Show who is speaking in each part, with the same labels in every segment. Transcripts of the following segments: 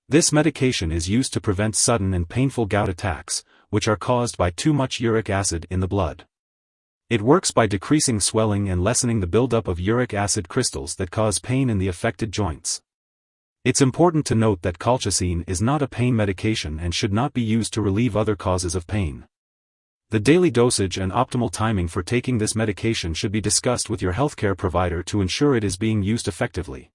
Speaker 1: This medication is used to prevent sudden and painful gout attacks, which are caused by too much uric acid in the blood. It works by decreasing swelling and lessening the buildup of uric acid crystals that cause pain in the affected joints. It's important to note that colchicine is not a pain medication and should not be used to relieve other causes of pain. The daily dosage and optimal timing for taking this medication should be discussed with your healthcare provider to ensure it is being used effectively.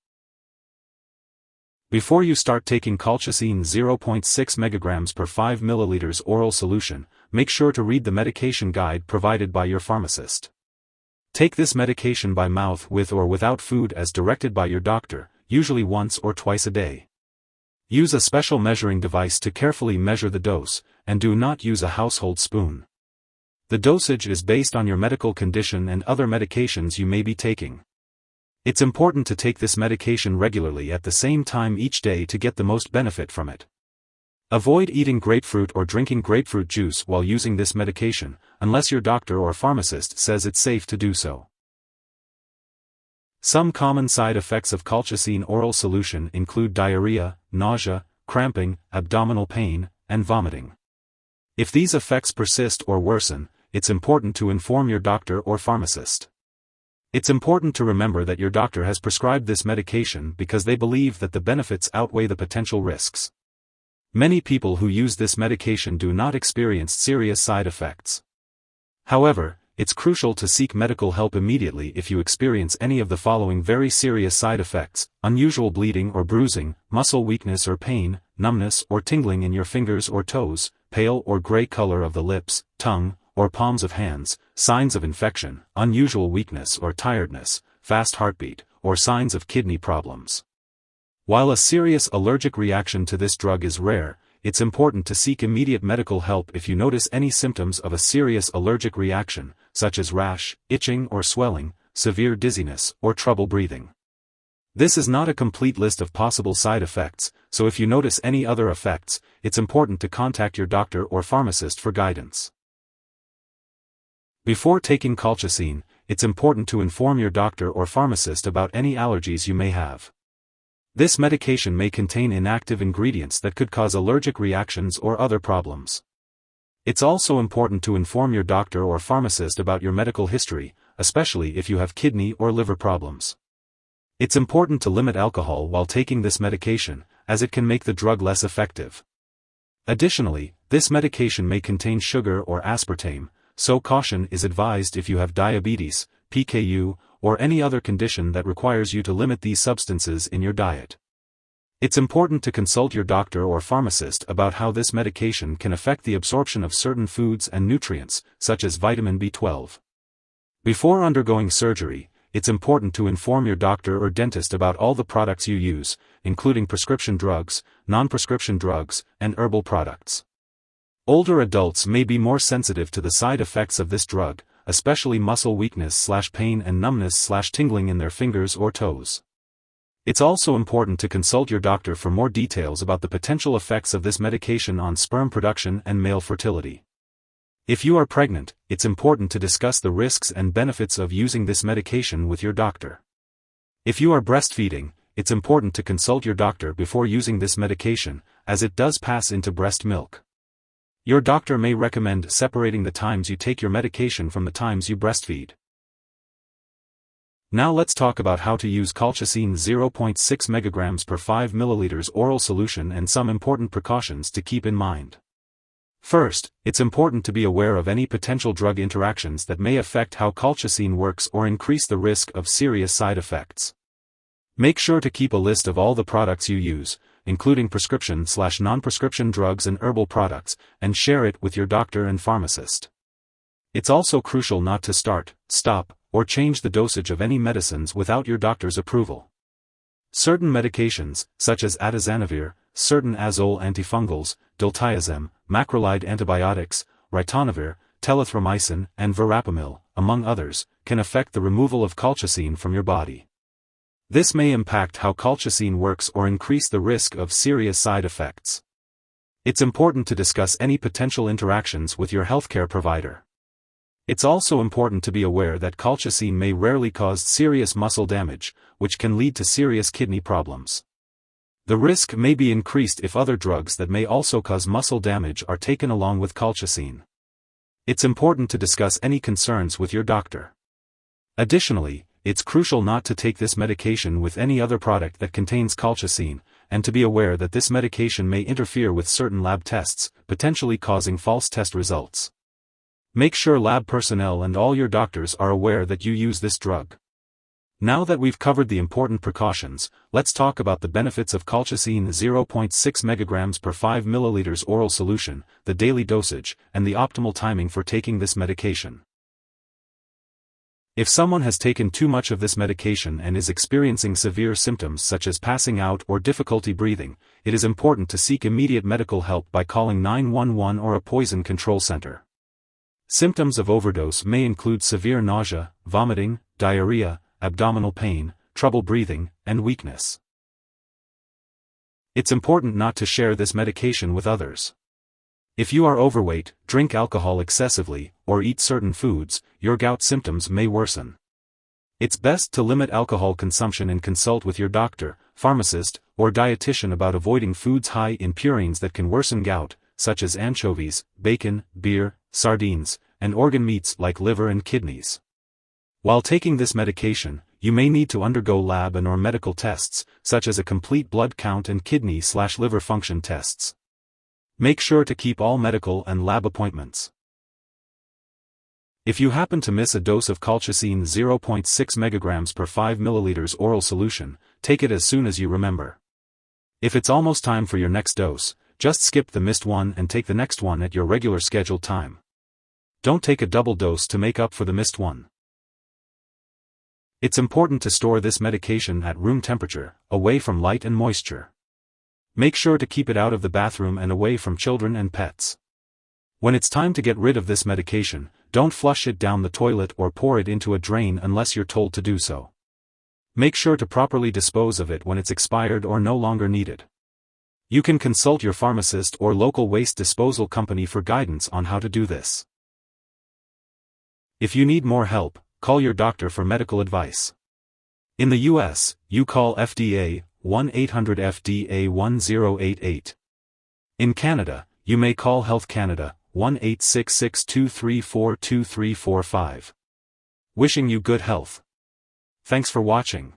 Speaker 1: Before you start taking colchicine 0.6 mg per 5 ml oral solution, make sure to read the medication guide provided by your pharmacist. Take this medication by mouth with or without food as directed by your doctor, usually once or twice a day. Use a special measuring device to carefully measure the dose, and do not use a household spoon. The dosage is based on your medical condition and other medications you may be taking. It's important to take this medication regularly at the same time each day to get the most benefit from it. Avoid eating grapefruit or drinking grapefruit juice while using this medication, unless your doctor or pharmacist says it's safe to do so. Some common side effects of colchicine oral solution include diarrhea, nausea, cramping, abdominal pain, and vomiting. If these effects persist or worsen, it's important to inform your doctor or pharmacist. It's important to remember that your doctor has prescribed this medication because they believe that the benefits outweigh the potential risks. Many people who use this medication do not experience serious side effects. However, it's crucial to seek medical help immediately if you experience any of the following very serious side effects: unusual bleeding or bruising, muscle weakness or pain, numbness or tingling in your fingers or toes, pale or gray color of the lips, tongue, or palms of hands, signs of infection, unusual weakness or tiredness, fast heartbeat, or signs of kidney problems. While a serious allergic reaction to this drug is rare, it's important to seek immediate medical help if you notice any symptoms of a serious allergic reaction, such as rash, itching or swelling, severe dizziness, or trouble breathing. This is not a complete list of possible side effects, so if you notice any other effects, it's important to contact your doctor or pharmacist for guidance. Before taking colchicine, it's important to inform your doctor or pharmacist about any allergies you may have. This medication may contain inactive ingredients that could cause allergic reactions or other problems. It's also important to inform your doctor or pharmacist about your medical history, especially if you have kidney or liver problems. It's important to limit alcohol while taking this medication, as it can make the drug less effective. Additionally, this medication may contain sugar or aspartame, so caution is advised if you have diabetes, PKU, or any other condition that requires you to limit these substances in your diet. It's important to consult your doctor or pharmacist about how this medication can affect the absorption of certain foods and nutrients, such as vitamin B12. Before undergoing surgery, it's important to inform your doctor or dentist about all the products you use, including prescription drugs, non-prescription drugs, and herbal products. Older adults may be more sensitive to the side effects of this drug, especially muscle weakness/pain and numbness/tingling in their fingers or toes. It's also important to consult your doctor for more details about the potential effects of this medication on sperm production and male fertility. If you are pregnant, it's important to discuss the risks and benefits of using this medication with your doctor. If you are breastfeeding, it's important to consult your doctor before using this medication, as it does pass into breast milk. Your doctor may recommend separating the times you take your medication from the times you breastfeed. Now let's talk about how to use colchicine 0.6 mg per 5 ml oral solution and some important precautions to keep in mind. First, it's important to be aware of any potential drug interactions that may affect how colchicine works or increase the risk of serious side effects. Make sure to keep a list of all the products you use, including prescription/non-prescription drugs and herbal products, and share it with your doctor and pharmacist. It's also crucial not to start, stop, or change the dosage of any medicines without your doctor's approval. Certain medications, such as atazanavir, certain azole antifungals, diltiazem, macrolide antibiotics, ritonavir, telithromycin, and verapamil, among others, can affect the removal of colchicine from your body. This may impact how colchicine works or increase the risk of serious side effects. It's important to discuss any potential interactions with your healthcare provider. It's also important to be aware that colchicine may rarely cause serious muscle damage, which can lead to serious kidney problems. The risk may be increased if other drugs that may also cause muscle damage are taken along with colchicine. It's important to discuss any concerns with your doctor. Additionally, it's crucial not to take this medication with any other product that contains colchicine, and to be aware that this medication may interfere with certain lab tests, potentially causing false test results. Make sure lab personnel and all your doctors are aware that you use this drug. Now that we've covered the important precautions, let's talk about the benefits of colchicine 0.6 mg per 5 ml oral solution, the daily dosage, and the optimal timing for taking this medication. If someone has taken too much of this medication and is experiencing severe symptoms such as passing out or difficulty breathing, it is important to seek immediate medical help by calling 911 or a poison control center. Symptoms of overdose may include severe nausea, vomiting, diarrhea, abdominal pain, trouble breathing, and weakness. It's important not to share this medication with others. If you are overweight, drink alcohol excessively, or eat certain foods, your gout symptoms may worsen. It's best to limit alcohol consumption and consult with your doctor, pharmacist, or dietitian about avoiding foods high in purines that can worsen gout, such as anchovies, bacon, beer, sardines, and organ meats like liver and kidneys. While taking this medication, you may need to undergo lab and/or medical tests, such as a complete blood count and kidney/liver function tests. Make sure to keep all medical and lab appointments. If you happen to miss a dose of colchicine 0.6 mg per 5 ml oral solution, take it as soon as you remember. If it's almost time for your next dose, just skip the missed one and take the next one at your regular scheduled time. Don't take a double dose to make up for the missed one. It's important to store this medication at room temperature, away from light and moisture. Make sure to keep it out of the bathroom and away from children and pets. When it's time to get rid of this medication, don't flush it down the toilet or pour it into a drain unless you're told to do so. Make sure to properly dispose of it when it's expired or no longer needed. You can consult your pharmacist or local waste disposal company for guidance on how to do this. If you need more help, call your doctor for medical advice. In the US, you call FDA 1-800-FDA-1088. In Canada, you may call Health Canada 1-866-234-2345. Wishing you good health. Thanks for watching.